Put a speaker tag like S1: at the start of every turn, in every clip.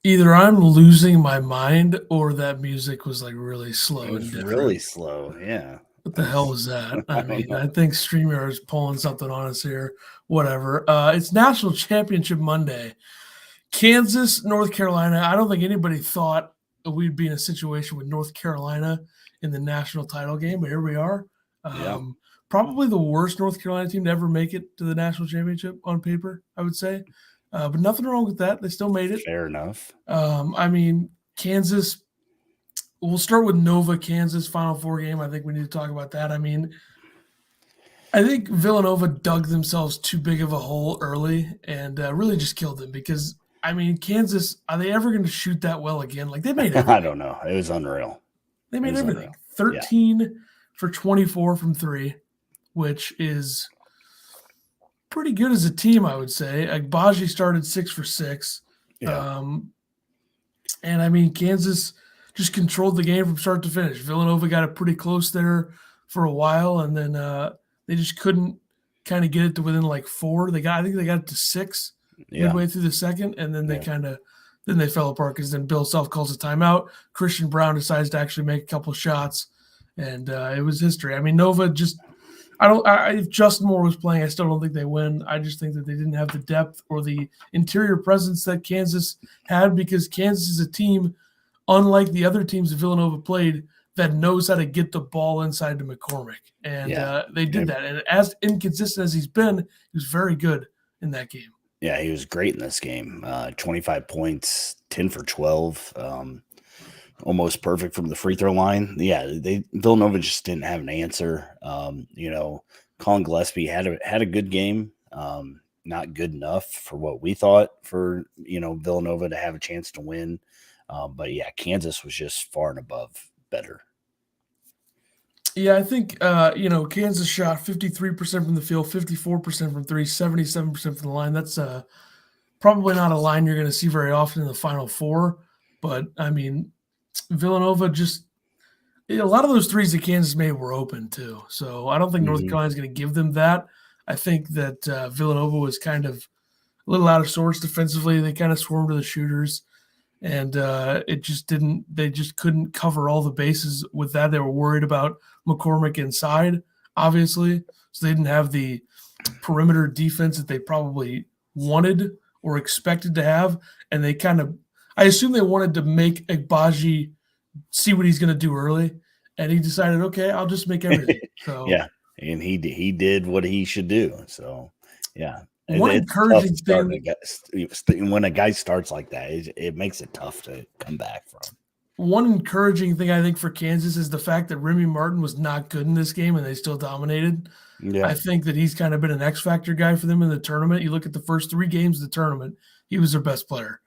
S1: Either I'm losing my mind or that music was like really
S2: It
S1: slow and
S2: was really
S1: different.
S2: slow. Yeah.
S1: What the hell
S2: That's
S1: was that?
S2: I
S1: I
S2: don't
S1: mean, I
S2: know.
S1: think StreamYard is pulling something on us here. Whatever. It's National Championship Monday. Kansas, North Carolina. I don't think anybody thought we'd be in a situation with North Carolina in the national title game, but here we are.
S2: Yeah.
S1: Um, Probably the worst North Carolina team to ever make it to the national championship on paper, I would say. But nothing wrong with that. They still made it.
S2: Fair enough.
S1: I mean, Kansas. We'll start with Nova, Kansas Final Four game. I think we need to talk about that. I mean, I think Villanova dug themselves too big of a hole early and really just killed them because, I mean, Kansas, are they ever going to shoot that well again? Like, they made
S2: I
S1: everything.
S2: don't know. It was unreal.
S1: They
S2: It
S1: made
S2: was
S1: everything.
S2: unreal. Yeah.
S1: 13 for 24 from three, which is pretty good as a team, I would say. Agbaji started 6 for 6.
S2: Yeah.
S1: And, I mean, Kansas just controlled the game from start to finish. Villanova got it pretty close there for a while, and then they just couldn't kind of get it to within like 4. I think they got it to 6
S2: Yeah.
S1: midway through the second, and then they fell apart because then Bill Self calls a timeout. Christian Brown decides to actually make a couple shots, and it was history. I mean, Nova just if Justin Moore was playing, I still don't think they win. I just think that they didn't have the depth or the interior presence that Kansas had because Kansas is a team, unlike the other teams that Villanova played, that knows how to get the ball inside to McCormick. And they did that. And as inconsistent as he's been, he was very good in that game.
S2: Yeah, he was great in this game. 25 points, 10 for 12. Almost perfect from the free throw line. Yeah, Villanova just didn't have an answer. Colin Gillespie had a good game. Not good enough for what we thought for Villanova to have a chance to win. But yeah, Kansas was just far and above better.
S1: Yeah, I think Kansas shot 53% from the field, 54% from three, 77% from the line. That's probably not a line you're going to see very often in the Final Four. But I mean, Villanova just a lot of those threes that Kansas made were open too. So I don't think North Carolina's going to give them that. I think that Villanova was kind of a little out of sorts defensively. They kind of swarmed to the shooters, and it just didn't. They just couldn't cover all the bases with that. They were worried about McCormick inside, obviously, so they didn't have the perimeter defense that they probably wanted or expected to have, and they kind of. I assume they wanted to make Agbaji see what he's going to do early, and he decided, okay, I'll just make everything. So
S2: yeah, and he did what he should do. So yeah,
S1: one encouraging thing
S2: when a guy starts like that, it makes it tough to come back from.
S1: One encouraging thing I think for Kansas is the fact that Remy Martin was not good in this game and they still dominated.
S2: Yeah.
S1: I think that he's kind of been an X factor guy for them in the tournament. You look at the first 3 games of the tournament, he was their best player.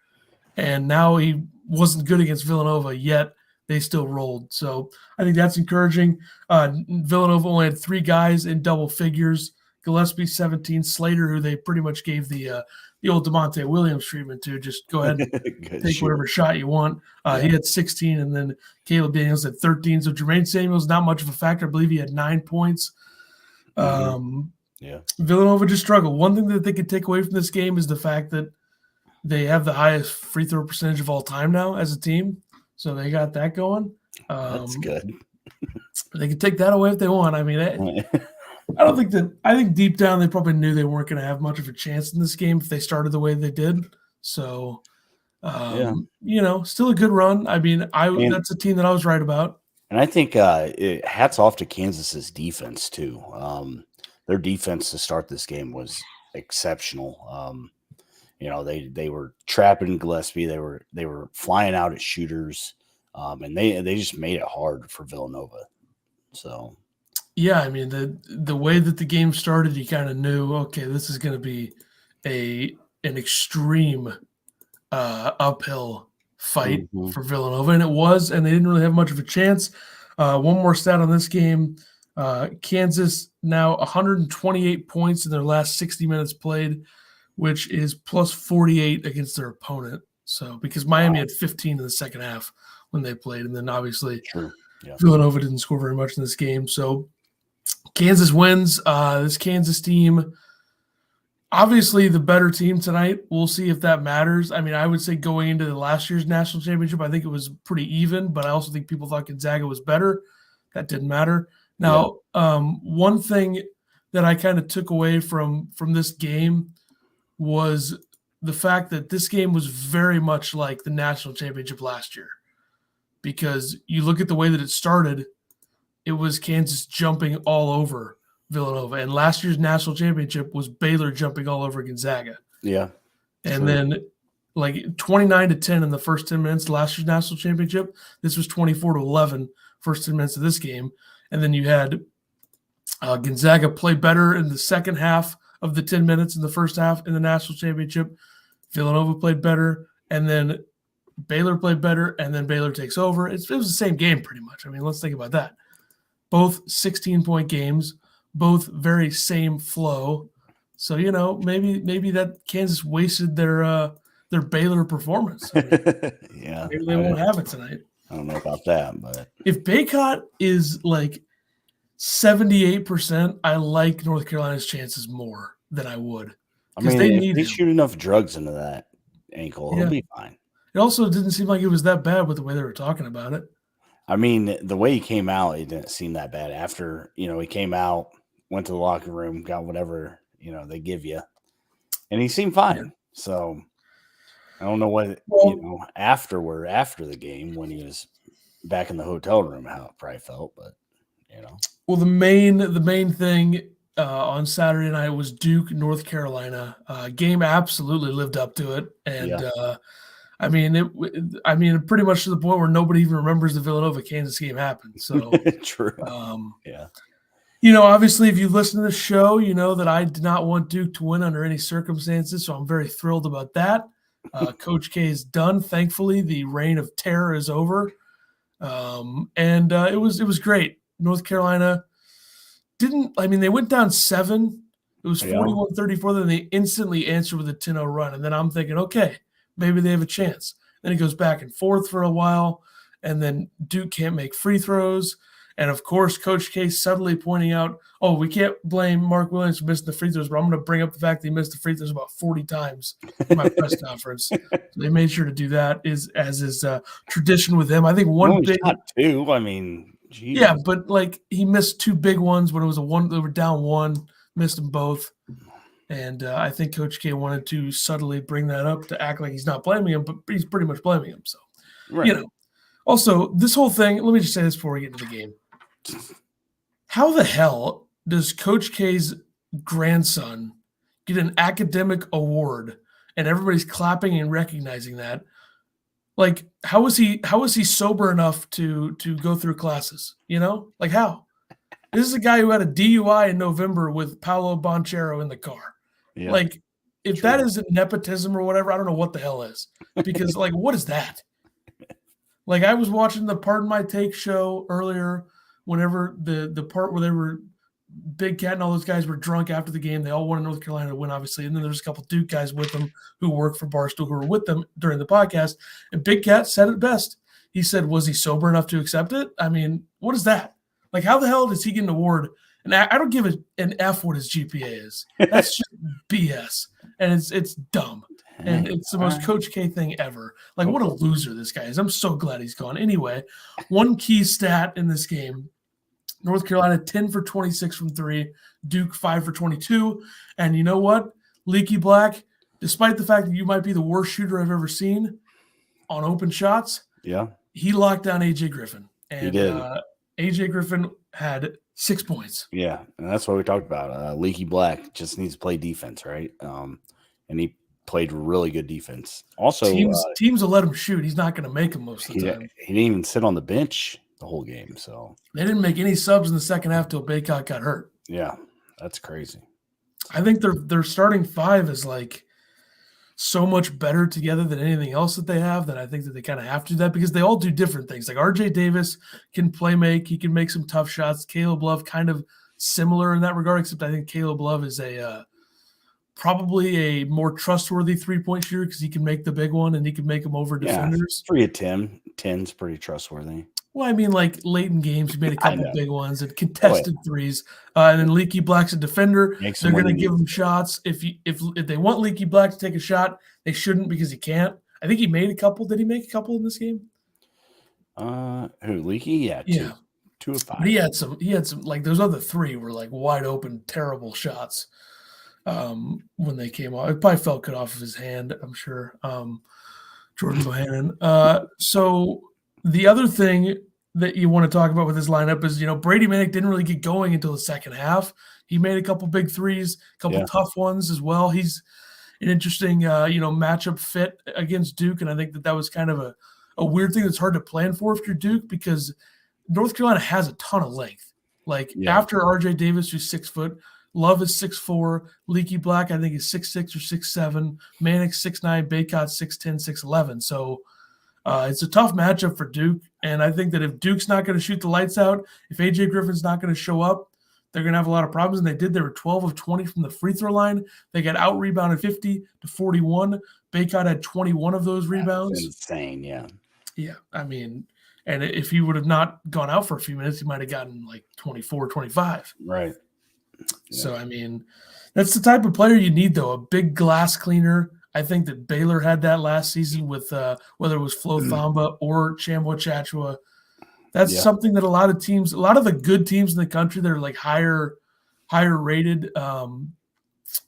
S1: And now he wasn't good against Villanova, yet they still rolled. So I think that's encouraging. Villanova only had 3 guys in double figures. Gillespie 17, Slater, who they pretty much gave the old DeMonte Williams treatment to. Just go ahead and take whatever shot you want. He had 16, and then Caleb Daniels had 13. So Jermaine Samuels, not much of a factor. I believe he had 9 points. Villanova just struggled. One thing that they could take away from this game is the fact that they have the highest free throw percentage of all time now as a team. So they got that going.
S2: That's good.
S1: They could take that away if they want. I mean, I think deep down they probably knew they weren't going to have much of a chance in this game if they started the way they did. So, still a good run. I mean, that's a team that I was right about.
S2: And I think hats off to Kansas's defense too. Their defense to start this game was exceptional. They were trapping Gillespie. They were flying out at shooters, and they just made it hard for Villanova. So.
S1: Yeah, I mean the way that the game started, you kind of knew, okay, this is going to be an extreme uphill fight for Villanova, and it was, and they didn't really have much of a chance. One more stat on this game: Kansas now 128 points in their last 60 minutes played, which is plus 48 against their opponent. So because Miami had 15 in the second half when they played, and then obviously Villanova didn't score very much in this game, so. Kansas wins. This Kansas team, Obviously, the better team tonight. We'll see if that matters. I mean, I would say going into the last year's national championship, I think it was pretty even, but I also think people thought Gonzaga was better. That didn't matter.
S2: Yeah.
S1: Now, one thing that I kind of took away from this game was the fact that this game was very much like the national championship last year, because you look at the way that it started, it was Kansas jumping all over Villanova. And last year's national championship was Baylor jumping all over Gonzaga.
S2: Yeah.
S1: And then like 29-10 in the first 10 minutes last year's national championship. This was 24-11 first 10 minutes of this game. And then you had Gonzaga play better in the second half of the 10 minutes in the first half in the national championship. Villanova played better, and then Baylor played better, and then Baylor takes over. It was the same game pretty much. I mean, let's think about that. Both 16-point games, both very same flow. So, maybe that Kansas wasted their Baylor performance. I mean,
S2: yeah.
S1: Maybe they won't have it tonight.
S2: I don't know about that, but
S1: if Baycott is like 78%, I like North Carolina's chances more than I would.
S2: I mean, if they shoot enough drugs into that ankle, he'll be fine.
S1: It also didn't seem like it was that bad with the way they were talking about it.
S2: I mean, the way he came out, it didn't seem that bad. After, he came out, went to the locker room, got whatever, they give you. And he seemed fine. Yeah. So I don't know what, after the game, when he was back in the hotel room, how it probably felt, but,
S1: Well, the main thing on Saturday night was Duke, North Carolina. Game absolutely lived up to it. And, I mean, pretty much to the point where nobody even remembers the Villanova-Kansas game happened. So
S2: true.
S1: Yeah. Obviously, if you listen to the show, you know that I did not want Duke to win under any circumstances. So I'm very thrilled about that. Coach K is done. Thankfully, the reign of terror is over. And it was great. North Carolina they went down 7. It was 41-34. Then they instantly answered with a 10-0 run. And then I'm thinking, okay, maybe they have a chance. Then it goes back and forth for a while. And then Duke can't make free throws. And, of course, Coach K suddenly pointing out, we can't blame Mark Williams for missing the free throws, but I'm going to bring up the fact that he missed the free throws about 40 times in my press conference. So they made sure to do that, as is tradition with him. I think one big –
S2: shot 2. I mean, geez.
S1: Yeah, but, he missed 2 big ones when it was they were down 1, missed them both. And I think Coach K wanted to subtly bring that up to act like he's not blaming him, but he's pretty much blaming him. So,
S2: right.
S1: Also, this whole thing – let me just say this before we get into the game. How the hell does Coach K's grandson get an academic award and everybody's clapping and recognizing that? Like, how is he sober enough to go through classes? How? This is a guy who had a DUI in November with Paolo Banchero in the car. Yeah, if that isn't nepotism or whatever, I don't know what the hell is. Because, what is that? I was watching the Pardon My Take show earlier. Whenever the part where they were Big Cat and all those guys were drunk after the game, they all wanted North Carolina to win, obviously. And then there's a couple Duke guys with them who work for Barstool who were with them during the podcast. And Big Cat said it best. He said, was he sober enough to accept it? I mean, what is that? How the hell does he get an award? And I don't give an F what his GPA is. That's just BS. And it's dumb. And it's the most Coach K thing ever. What a loser this guy is. I'm so glad he's gone. Anyway, one key stat in this game, North Carolina 10 for 26 from 3, Duke 5 for 22. And you know what? Leaky Black, despite the fact that you might be the worst shooter I've ever seen on open shots, he locked down A.J. Griffin. And
S2: he did.
S1: A.J. Griffin had 6 points.
S2: Yeah, and that's what we talked about. Leaky Black just needs to play defense, right? And he played really good defense. Also,
S1: teams will let him shoot. He's not going to make them most of the time.
S2: He didn't even sit on the bench the whole game. So
S1: they didn't make any subs in the second half till Baycott got hurt.
S2: Yeah, that's crazy.
S1: I think their starting 5 is so much better together than anything else that they have, that I think that they kind of have to do that, because they all do different things. R.J. Davis can play make. He can make some tough shots. Caleb Love kind of similar in that regard, except I think Caleb Love is probably a more trustworthy 3-point shooter because he can make the big one and he can make them over defenders.
S2: 3 of 10. 10's pretty trustworthy.
S1: Well, I mean, like late in games, he made a
S2: I
S1: couple
S2: know.
S1: big ones and
S2: Oh, yeah.
S1: contested threes. And then Leaky Black's a defender.
S2: Makes
S1: They're
S2: them when
S1: going
S2: he
S1: to give
S2: needs
S1: him
S2: to.
S1: shots. If they want Leaky Black to take a shot, they shouldn't because he can't. I think he made a couple. Did he make a couple in this game?
S2: Who, Leaky? Yeah,
S1: Yeah,
S2: 2 of
S1: but
S2: 5.
S1: he had some like those other three were like wide open, terrible shots. When they came off, it probably felt good off of his hand. I'm sure. Jordan Bohannon. So the other thing that you want to talk about with this lineup is, Brady Manek didn't really get going until the second half. He made a couple big threes, a couple
S2: Yeah.
S1: tough ones as well. He's an interesting, matchup fit against Duke, and I think that was kind of a weird thing that's hard to plan for if you're Duke because North Carolina has a ton of length. Like
S2: Yeah.
S1: after RJ Davis, who's 6 foot, Love is 6'4", Leaky Black, I think, is 6'6" or 6'7", Manek 6'9", Baycott 6'10", 6'11". So it's a tough matchup for Duke. And I think that if Duke's not going to shoot the lights out, if AJ Griffin's not going to show up, they're going to have a lot of problems. And they did. They were 12 of 20 from the free throw line. They got out-rebounded 50-41. Baycott had 21 of those rebounds.
S2: That's insane, yeah.
S1: Yeah, I mean, and if he would have not gone out for a few minutes, he might have gotten like 24, 25.
S2: Right.
S1: So, I mean, that's the type of player you need, though, a big glass cleaner. I think that Baylor had that last season with whether it was Flo Thamba or Chambo Chachua. That's something that a lot of the good teams in the country that are like higher rated 1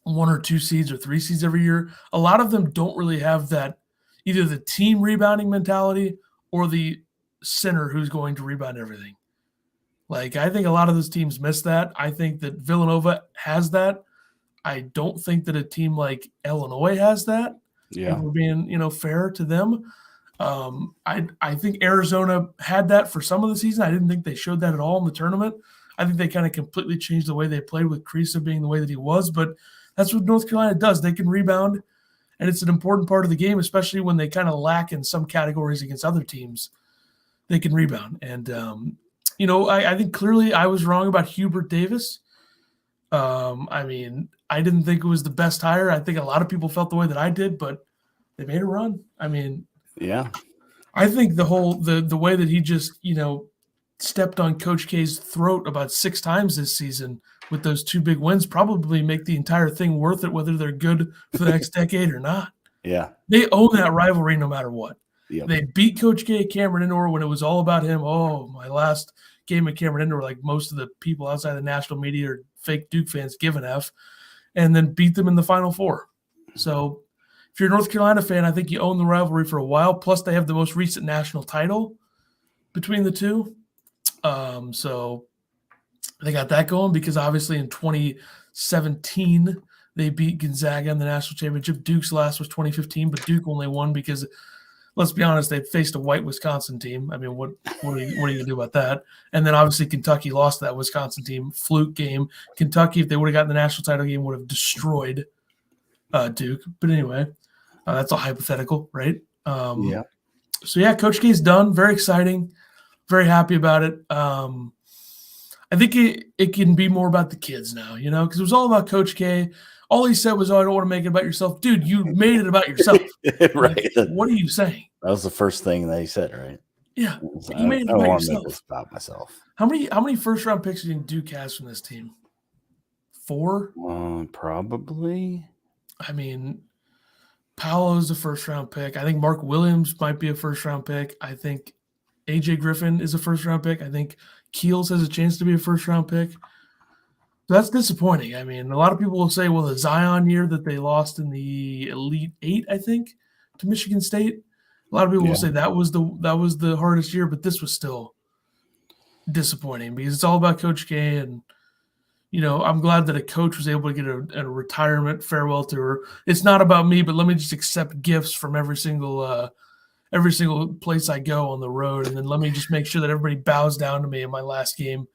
S1: or 2 seeds or 3 seeds every year, a lot of them don't really have that, either the team rebounding mentality or the center who's going to rebound everything. Like, I think a lot of those teams miss that. I think that Villanova has that. I don't think that a team like Illinois has that.
S2: Yeah.
S1: If we're being, fair to them. I think Arizona had that for some of the season. I didn't think they showed that at all in the tournament. I think they kind of completely changed the way they played with Kriisa being the way that he was. But that's what North Carolina does. They can rebound, and it's an important part of the game, especially when they kind of lack in some categories against other teams. They can rebound. And, I think clearly I was wrong about Hubert Davis. I mean, I didn't think it was the best hire. I think a lot of people felt the way that I did, but they made a run. I mean,
S2: yeah.
S1: I think the way that he just, stepped on Coach K's throat about 6 times this season with those 2 big wins probably make the entire thing worth it, whether they're good for the next decade or not.
S2: Yeah.
S1: They own that rivalry no matter what.
S2: Yep.
S1: They beat Coach K at Cameron Indoor when it was all about him. Oh, my last game at Cameron Indoor, like most of the people outside the national media are fake Duke fans give an F, and then beat them in the Final Four. So if you're a North Carolina fan, I think you own the rivalry for a while. Plus, they have the most recent national title between the two. So they got that going because obviously in 2017, they beat Gonzaga in the national championship. Duke's last was 2015, but Duke only won because, let's be honest, they faced a white Wisconsin team. I mean, what are you going to do about that? And then obviously Kentucky lost that Wisconsin team. Fluke game. Kentucky, if they would have gotten the national title game, would have destroyed Duke. But anyway, that's all hypothetical, right?
S2: Yeah.
S1: So, yeah, Coach K's done. Very exciting. Very happy about it. I think it can be more about the kids now, because it was all about Coach K. All he said was, "Oh, I don't want to make it about yourself." Dude, you made it about yourself.
S2: Right.
S1: Like, what are you saying?
S2: That was the first thing that he said, right?
S1: Yeah.
S2: You
S1: made it
S2: I
S1: about
S2: don't want to
S1: yourself.
S2: make this about myself.
S1: How many first-round picks do you think Duke has from this team? 4?
S2: Probably.
S1: I mean, Paolo's a first-round pick. I think Mark Williams might be a first-round pick. I think AJ Griffin is a first-round pick. I think Keels has a chance to be a first-round pick. So that's disappointing. I mean, a lot of people will say, well, the Zion year that they lost in the Elite Eight, I think, to Michigan State. A lot of people will say that was the hardest year, but this was still disappointing because it's all about Coach K. And, I'm glad that a coach was able to get a retirement farewell tour. It's not about me, but let me just accept gifts from every single place I go on the road. And then let me just make sure that everybody bows down to me in my last game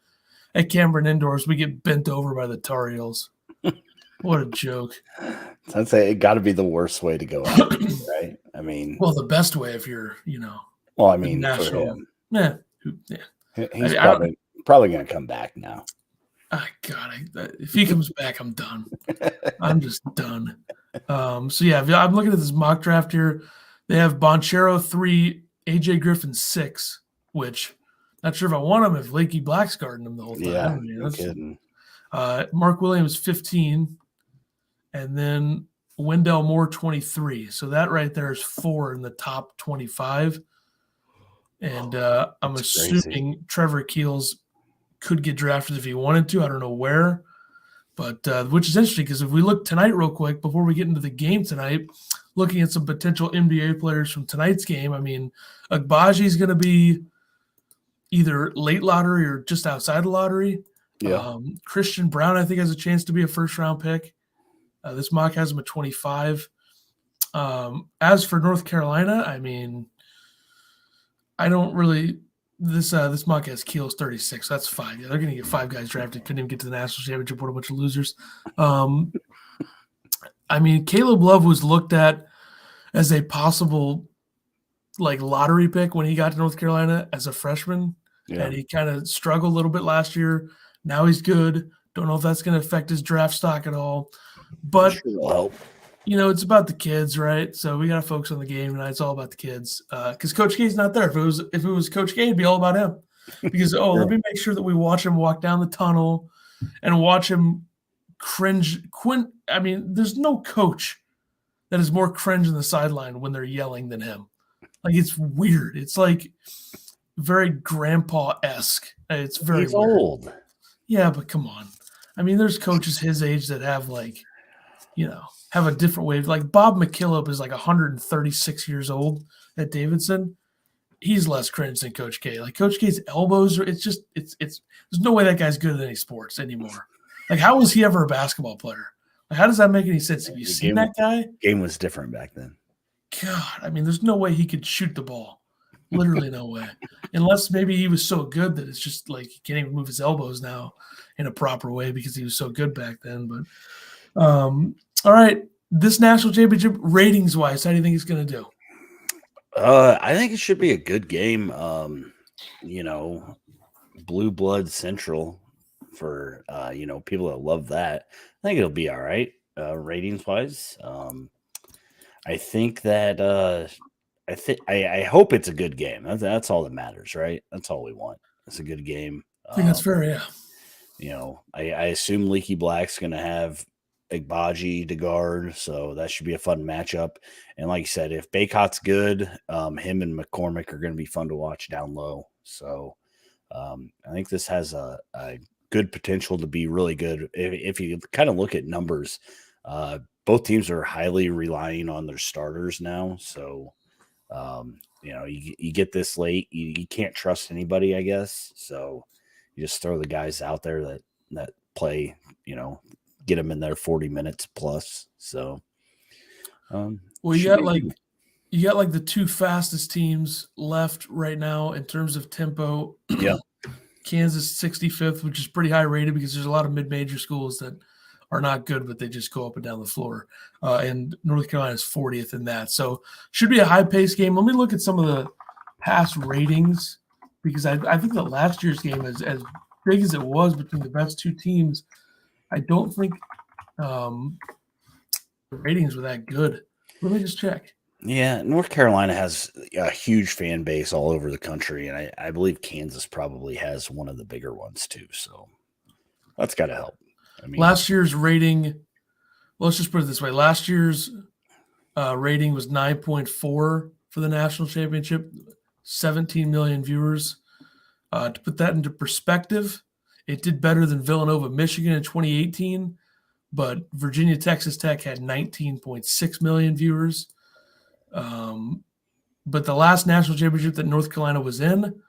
S1: at Cameron Indoors. We get bent over by the Tar Heels. What a joke.
S2: I'd say it got to be the worst way to go out, right? I mean,
S1: well, the best way if you're,
S2: well, I mean,
S1: national.
S2: for him.
S1: Yeah.
S2: He's probably going to come back now.
S1: God, if he comes back, I'm done. I'm just done. So, yeah, I'm looking at this mock draft here. They have Bonchero 3, AJ Griffin 6, which Not sure if I want him if Lakey Black's guarding him the whole time.
S2: Yeah,
S1: I mean,
S2: no kidding.
S1: Mark Williams 15, and then Wendell Moore 23. So that right there is 4 in the top 25. And I'm
S2: That's
S1: assuming
S2: crazy.
S1: Trevor Keels could get drafted if he wanted to. I don't know where, but which is interesting because if we look tonight real quick before we get into the game tonight, looking at some potential NBA players from tonight's game, I mean, Agbaji is going to be either late lottery or just outside the lottery.
S2: Yeah.
S1: Christian Brown, I think, has a chance to be a first-round pick. This mock has him at 25. As for North Carolina, I mean, I don't really this mock has Keels 36. So that's 5. Yeah, they're going to get 5 guys drafted. Couldn't even get to the national championship. What a bunch of losers. I mean, Caleb Love was looked at as a possible like lottery pick when he got to North Carolina as a freshman, and he kind of struggled a little bit last year. Now he's good. Don't know if that's going to affect his draft stock at all, but
S2: Sure will help.
S1: you know, it's about the kids, right? So we got to focus on the game tonight. It's all about the kids because Coach K's not there. If it was Coach K, it'd be all about him. Because let me make sure that we watch him walk down the tunnel and watch him cringe. I mean, there's no coach that is more cringe in the sideline when they're yelling than him. Like it's weird. It's like very grandpa-esque. It's very
S2: He's
S1: weird.
S2: old.
S1: Yeah, but come on. I mean, there's coaches his age that have like, you know, have a different way. Like Bob McKillop is like 136 years old at Davidson. He's less cringe than Coach K. Like Coach K's elbows are it's there's no way that guy's good at any sports anymore. Like how was he ever a basketball player? Like how does that make any sense? Have you seen that guy?
S2: Game was different back then.
S1: God, I mean, there's no way he could shoot the ball. Literally no way. Unless maybe he was so good that it's just like he can't even move his elbows now in a proper way because he was so good back then. But all right, this national championship ratings wise, how do you think it's going to do?
S2: I think it should be a good game. You know, blue blood central for you know, people that love that. I think it'll be all right, ratings wise. I think that I hope it's a good game. That's all that matters, right? That's all we want. It's a good game.
S1: I think that's fair, yeah.
S2: You know, I assume Leaky Black's going to have Agbaji to guard, so that should be a fun matchup. And like you said, if Baycott's good, him and McCormick are going to be fun to watch down low. So I think this has a good potential to be really good. If you kind of look at numbers, both teams are highly relying on their starters now. So, you know, you get this late, you can't trust anybody, I guess. So you just throw the guys out there that play, you know, get them in there 40 minutes plus. So,
S1: well, you got like the 2 fastest teams left right now in terms of tempo.
S2: Yeah.
S1: Kansas 65th, which is pretty high rated because there's a lot of mid-major schools that are not good, but they just go up and down the floor. And North Carolina is 40th in that. So should be a high-paced game. Let me look at some of the past ratings because I think that last year's game, as big as it was between the best 2 teams, I don't think the ratings were that good. Let me just check.
S2: Yeah, North Carolina has a huge fan base all over the country, and I believe Kansas probably has one of the bigger ones too. So that's got to help. I mean,
S1: last year's rating, well, let's just put it this way. Last year's rating was 9.4 for the national championship, 17 million viewers. To put that into perspective, it did better than Villanova, Michigan in 2018, but Virginia, Texas Tech had 19.6 million viewers. But the last national championship that North Carolina was in,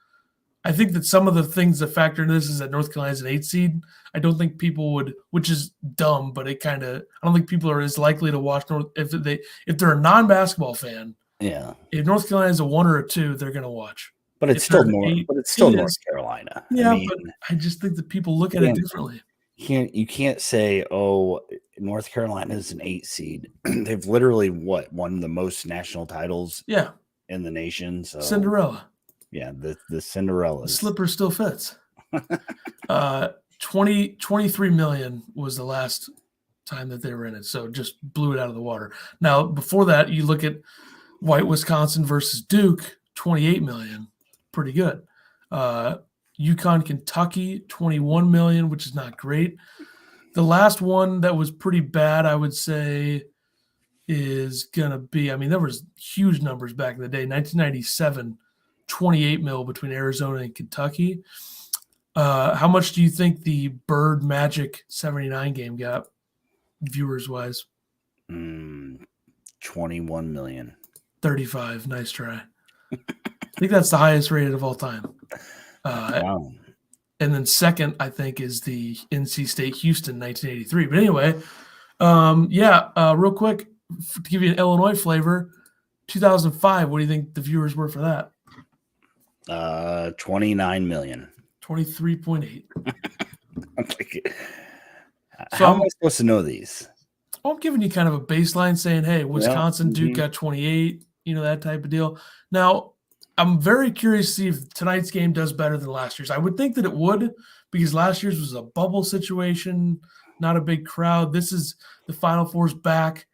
S1: I think that some of the things that factor into this is that North Carolina is an 8 seed. I don't think people would, which is dumb, but I don't think people are as likely to watch if they're a non-basketball fan.
S2: Yeah.
S1: If North Carolina is a 1 or a 2, they're going to watch.
S2: But it's still North Carolina.
S1: Yeah, I mean, but I just think that people look at it differently.
S2: You can't say, oh, North Carolina is an 8 seed. They've literally won the most national titles in the nation. So
S1: Cinderella.
S2: Yeah, the Cinderella.
S1: The slipper still fits. 23 million was the last time that they were in it. So just blew it out of the water. Now, before that, you look at White Wisconsin versus Duke, 28 million. Pretty good. UConn, Kentucky, 21 million, which is not great. The last one that was pretty bad, I would say, is going to be, I mean, there was huge numbers back in the day. 1997, 28 mil between Arizona and Kentucky. How much do you think the Bird Magic 79 game got, viewers-wise?
S2: 21 million.
S1: 35. Nice try. I think that's the highest rated of all time.
S2: Wow.
S1: And then second, I think, is the NC State Houston 1983. But anyway, real quick, to give you an Illinois flavor, 2005, what do you think the viewers were for that?
S2: 29 million.
S1: 23.8.
S2: How am I supposed to know these?
S1: I'm giving you kind of a baseline saying, hey, Wisconsin, Duke got 28, that type of deal. Now, I'm very curious to see if tonight's game does better than last year's. I would think that it would, because last year's was a bubble situation, not a big crowd. This is the Final Four's back.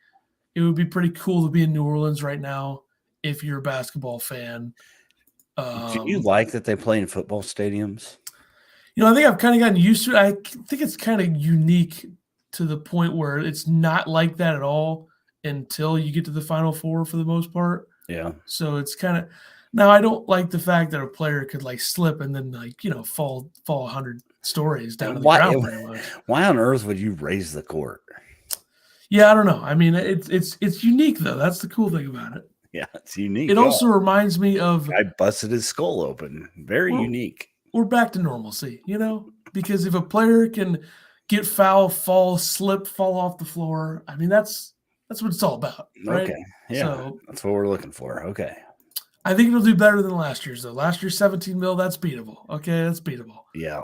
S1: It would be pretty cool to be in New Orleans right now if you're a basketball fan.
S2: Do you like that they play in football stadiums?
S1: I think I've kind of gotten used to it. I think it's kind of unique to the point where it's not like that at all until you get to the Final Four for the most part.
S2: Yeah.
S1: So it's kind of – now I don't like the fact that a player could slip and then fall 100 stories down to the ground pretty much.
S2: Why on earth would you raise the court?
S1: Yeah, I don't know. I mean, it's unique though. That's the cool thing about it.
S2: Yeah, it's unique.
S1: It also reminds me of
S2: – I busted his skull open. Very unique.
S1: We're back to normalcy, because if a player can get foul, slip, fall off the floor, I mean, that's what it's all about, right?
S2: Okay, yeah, so, that's what we're looking for. Okay.
S1: I think it'll do better than last year's, though. Last year's 17 mil, that's beatable. Okay, that's beatable.
S2: Yeah.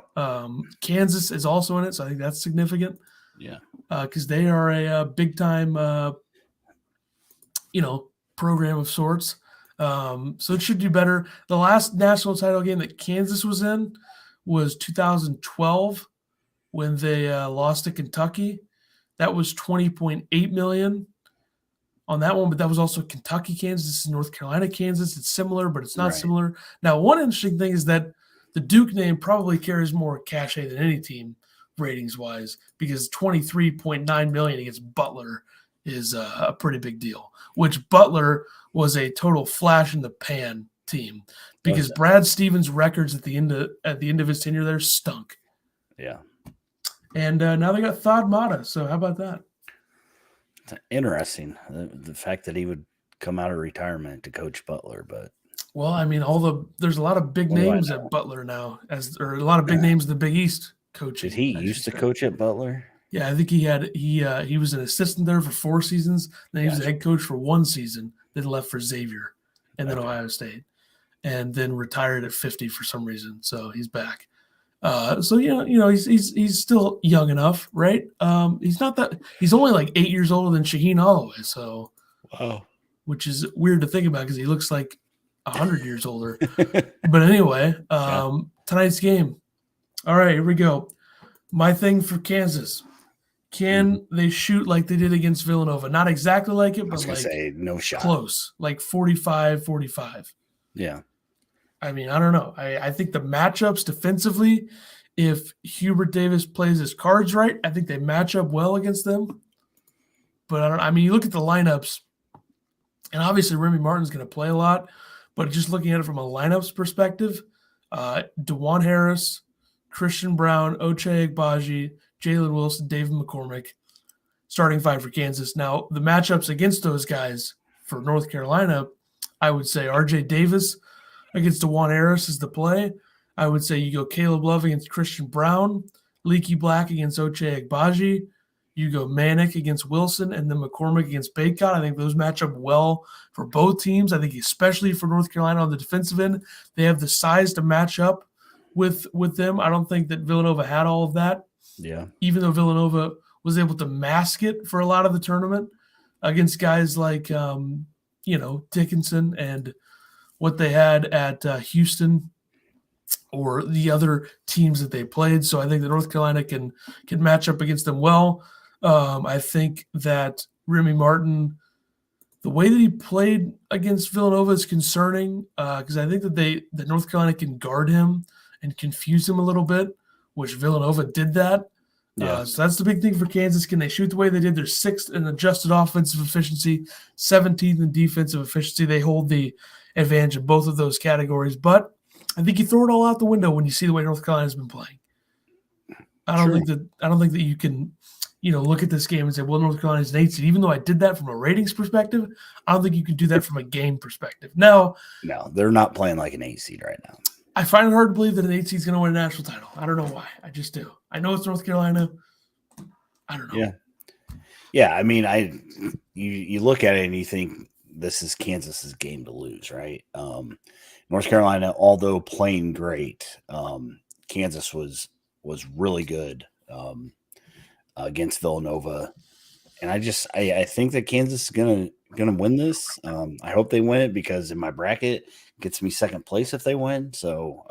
S1: Kansas is also in it, so I think that's significant.
S2: Yeah.
S1: Because they are a big-time, program of sorts. So it should do better. The last national title game that Kansas was in was 2012 when they lost to Kentucky. That was 20.8 million on that one, but that was also Kentucky, Kansas. This is North Carolina, Kansas. It's similar, but it's not similar. Now, one interesting thing is that the Duke name probably carries more cachet than any team ratings-wise, because 23.9 million against Butler is a pretty big deal, which Butler was a total flash in the pan team because Brad Stevens' records at the end of his tenure there stunk.
S2: Yeah.
S1: And now they got Thad Matta. So how about that?
S2: It's interesting, the fact that he would come out of retirement to coach Butler, but
S1: well, I mean, there's a lot of big names at Butler now, or a lot of big names in the Big East coaching.
S2: Did he used to coach at Butler?
S1: Yeah, I think he was an assistant there for 4 seasons. Then he was a head coach for 1 season. Then left for Xavier, and then Ohio State, and then retired at 50 for some reason. So he's back. So he's still young enough, right? He's not that. He's only like 8 years older than Shaheen Holloway. So,
S2: wow,
S1: which is weird to think about because he looks like 100 years older. But anyway, tonight's game. All right, here we go. My thing for Kansas. Can they shoot like they did against Villanova? Not exactly like it, but
S2: no shot.
S1: Close, like 45-45.
S2: Yeah.
S1: I mean, I don't know. I think the matchups defensively, if Hubert Davis plays his cards right, I think they match up well against them. But you look at the lineups, and obviously Remy Martin's going to play a lot, but just looking at it from a lineups perspective, DeJuan Harris, Christian Brown, Ochai Agbaji, Jalen Wilson, David McCormick, starting 5 for Kansas. Now, the matchups against those guys for North Carolina, I would say RJ Davis against DeJuan Harris is the play. I would say you go Caleb Love against Christian Brown, Leaky Black against Ochai Agbaji. You go Manick against Wilson, and then McCormick against Bacot. I think those match up well for both teams. I think especially for North Carolina on the defensive end, they have the size to match up with them. I don't think that Villanova had all of that.
S2: Yeah. Even
S1: though Villanova was able to mask it for a lot of the tournament against guys like, Dickinson and what they had at Houston or the other teams that they played. So I think that North Carolina can match up against them well. I think that Remy Martin The way that he played against Villanova is concerning because I think that North Carolina can guard him and confuse him a little bit, which Villanova did that.
S2: Yeah.
S1: So that's the big thing for Kansas. Can they shoot the way they did? They're 6th in adjusted offensive efficiency, 17th in defensive efficiency. They hold the advantage in both of those categories. But I think you throw it all out the window when you see the way North Carolina's been playing. I don't think that you can, look at this game and say, well, North Carolina's an 8 seed. Even though I did that from a ratings perspective, I don't think you can do that from a game perspective. Now,
S2: no, they're not playing like an 8 seed right now.
S1: I find it hard to believe that an 8 seed is going to win a national title. I don't know why. I just do. I know it's North Carolina. I don't know.
S2: Yeah. I mean, you look at it and you think this is Kansas's game to lose, right? North Carolina, although playing great, Kansas was really good against Villanova, and I think that Kansas is gonna win this. I hope they win it because in my bracket it gets me second place if they win. So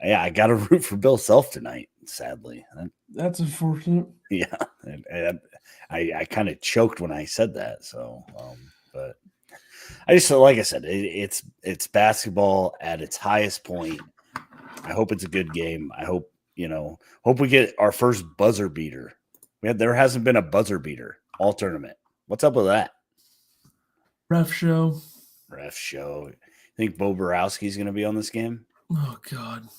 S2: I got to root for Bill Self tonight. Sadly,
S1: that's unfortunate.
S2: Yeah, and I kind of choked when I said that. So, but I just like I said, it's basketball at its highest point. I hope it's a good game. I hope we get our first buzzer beater. There hasn't been a buzzer beater all tournament. What's up with that?
S1: Ref show.
S2: Think Bo Borowski's going to be on this game?
S1: Oh God,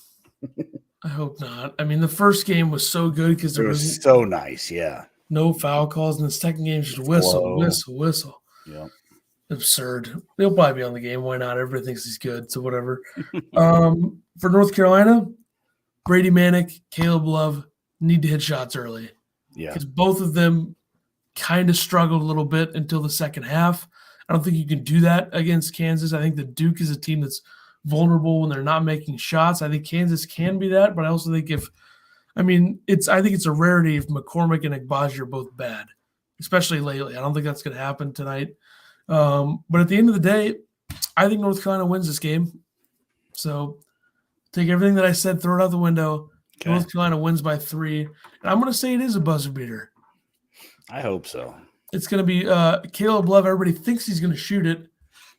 S1: I hope not. I mean, the first game was so good because there was
S2: so nice. Yeah,
S1: no foul calls, and the second game just whistle.
S2: Yeah.
S1: Absurd. He'll probably be on the game. Why not? Everybody thinks he's good, so whatever. For North Carolina, Brady Manick, Caleb Love need to hit shots early.
S2: Yeah.
S1: Because both of them kind of struggled a little bit until the second half. I don't think you can do that against Kansas. I think that Duke is a team that's vulnerable when they're not making shots. I think Kansas can be that, but I also think I think it's a rarity if McCormick and Agbaji are both bad, especially lately. I don't think that's going to happen tonight. But at the end of the day, I think North Carolina wins this game. So take everything that I said, throw it out the window. Okay. North Carolina wins by 3. And I'm going to say it is a buzzer beater.
S2: I hope so.
S1: It's going to be Caleb Love. Everybody thinks he's going to shoot it.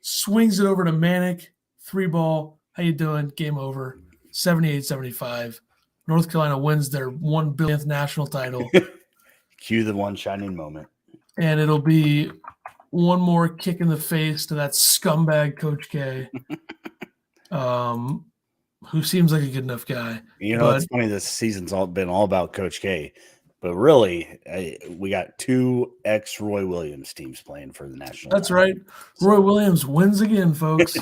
S1: Swings it over to Manick. 3 ball. How you doing? Game over. 78-75. North Carolina wins their 1 billionth national title.
S2: Cue the one shining moment.
S1: And it'll be one more kick in the face to that scumbag Coach K, who seems like a good enough guy.
S2: It's funny. This season's been all about Coach K, but really, we got 2 ex-Roy Williams teams playing for the national.
S1: That's title. Right. Roy Williams wins again, folks.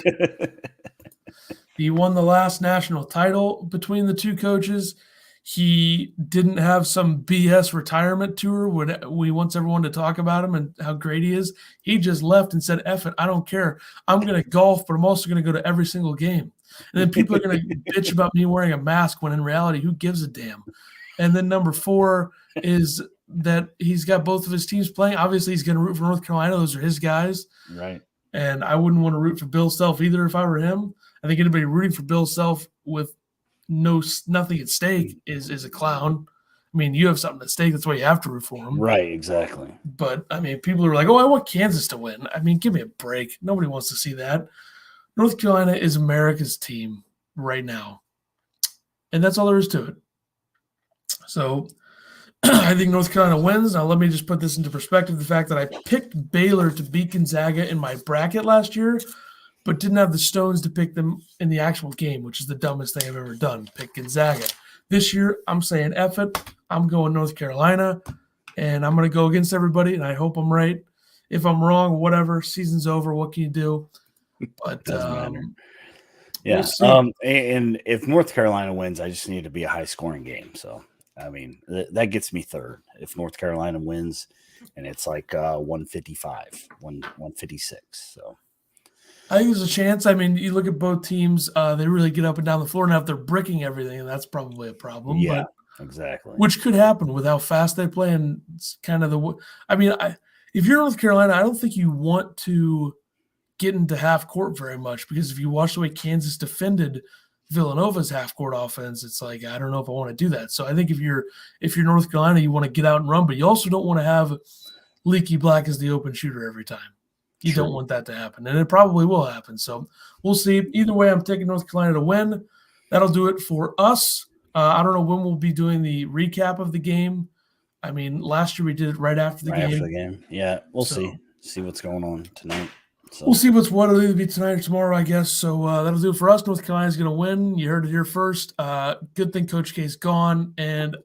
S1: He won the last national title between the 2 coaches. He didn't have some BS retirement tour when we wants everyone to talk about him and how great he is. He just left and said, F it, I don't care. I'm going to golf, but I'm also going to go to every single game. And then people are going to bitch about me wearing a mask when in reality, who gives a damn? And then number 4 is that he's got both of his teams playing. Obviously, he's going to root for North Carolina. Those are his guys.
S2: Right.
S1: And I wouldn't want to root for Bill Self either if I were him. I think anybody rooting for Bill Self with nothing at stake is a clown. I mean, you have something at stake. That's why you have to root for him.
S2: Right, exactly.
S1: But, I mean, people are like, oh, I want Kansas to win. I mean, give me a break. Nobody wants to see that. North Carolina is America's team right now. And that's all there is to it. So I think North Carolina wins. Now, let me just put this into perspective. The fact that I picked Baylor to beat Gonzaga in my bracket last year, but didn't have the stones to pick them in the actual game, which is the dumbest thing I've ever done, pick Gonzaga. This year, I'm saying F it. I'm going North Carolina, and I'm going to go against everybody, and I hope I'm right. If I'm wrong, whatever, season's over. What can you do? But
S2: yeah.
S1: We'll
S2: and if North Carolina wins, I just need to be a high-scoring game. So, I mean, that gets me third. If North Carolina wins, and it's like 155, 156. So.
S1: I think there's a chance. I mean, you look at both teams, they really get up and down the floor. Now, if they're bricking everything, and that's probably a problem.
S2: Yeah, exactly.
S1: Which could happen with how fast they play. And it's kind of if you're North Carolina, I don't think you want to get into half court very much because if you watch the way Kansas defended Villanova's half court offense, it's like, I don't know if I want to do that. So I think if you're North Carolina, you want to get out and run, but you also don't want to have Leaky Black as the open shooter every time. You don't want that to happen, and it probably will happen. So we'll see. Either way, I'm taking North Carolina to win. That'll do it for us. I don't know when we'll be doing the recap of the game. I mean, last year we did it right after the game.
S2: After the game, yeah, we'll see what's going on tonight. So.
S1: We'll see what'll either be tonight or tomorrow, I guess. So that'll do it for us. North Carolina's going to win. You heard it here first. Good thing Coach K's gone, and